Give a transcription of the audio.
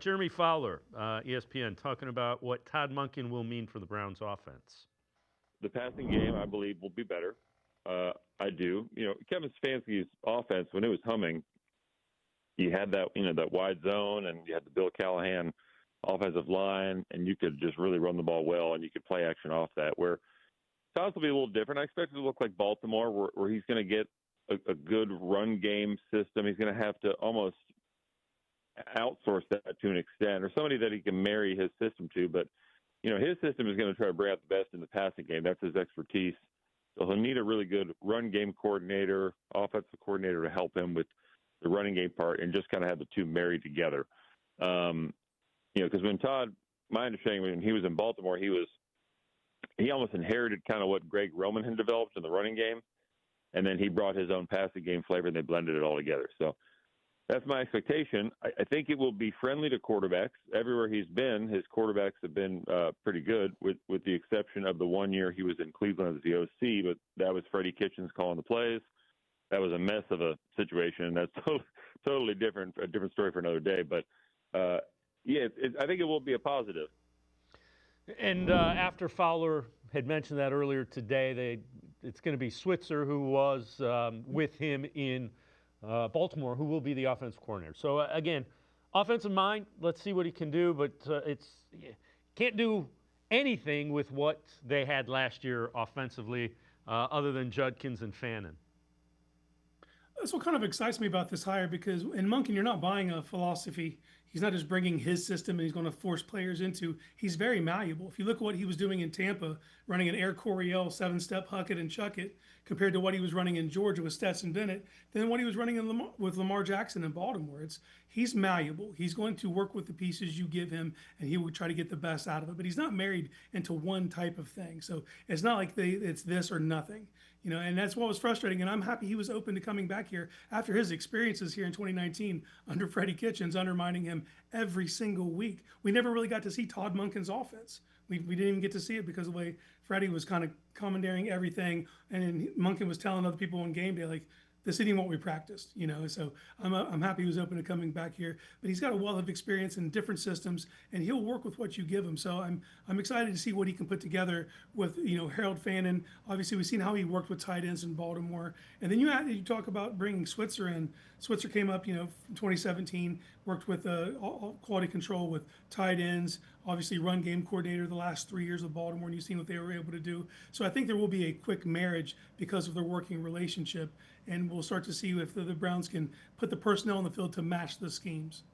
Jeremy Fowler, ESPN, talking about what Todd Monken will mean for the Browns offense. The passing game, I believe, will be better. I do. Kevin Stefanski's offense, when it was humming, you had that wide zone, and you had the Bill Callahan offensive line, and you could just really run the ball well, and you could play action off that. Where Todd's will be a little different. I expect it to look like Baltimore, where he's going to get a good run game system. He's going to have to almost outsource that to an extent, or somebody that he can marry his system to. But his system is going to try to bring out the best in the passing game. That's his expertise. So he'll need a really good run game coordinator, offensive coordinator to help him with the running game part, and just kind of have the two married together. Because when Todd, my understanding, when he was in Baltimore, he almost inherited kind of what Greg Roman had developed in the running game, and then he brought his own passing game flavor, and they blended it all together. So that's my expectation. I think it will be friendly to quarterbacks. Everywhere he's been, his quarterbacks have been pretty good, with the exception of the 1 year he was in Cleveland as the OC, but that was Freddie Kitchens calling the plays. That was a mess of a situation, and that's totally different, a different story for another day. But, I think it will be a positive. And after Fowler had mentioned that earlier today, it's going to be Switzer, who was with him in Baltimore, who will be the offensive coordinator. So, again, offensive mind, let's see what he can do, but can't do anything with what they had last year offensively other than Judkins and Fannin. That's what kind of excites me about this hire, because in Monken, you're not buying a philosophy. He's not just bringing his system and he's going to force players into. He's very malleable. If you look at what he was doing in Tampa, running an Air Coryell, 7-step, huck it and chuck it, compared to what he was running in Georgia with Stetson Bennett, then what he was running with Lamar Jackson in Baltimore. He's malleable. He's going to work with the pieces you give him, and he will try to get the best out of it. But he's not married into one type of thing. So it's not like it's this or nothing. And that's what was frustrating. And I'm happy he was open to coming back here after his experiences here in 2019 under Freddie Kitchens, undermining him every single week. We never really got to see Todd Monken's offense. We didn't even get to see it because of the way Freddie was kind of commandeering everything. And then Monken was telling other people on game day, like, this isn't what we practiced, So I'm happy he was open to coming back here. But he's got a wealth of experience in different systems, and he'll work with what you give him. So I'm excited to see what he can put together with Harold Fannin. Obviously, we've seen how he worked with tight ends in Baltimore, and then you talk about bringing Switzer in. Switzer came up, from 2017, worked with quality control with tight ends. Obviously, run game coordinator the last 3 years of Baltimore, and you've seen what they were able to do. So I think there will be a quick marriage because of their working relationship, and we'll start to see if the Browns can put the personnel on the field to match the schemes.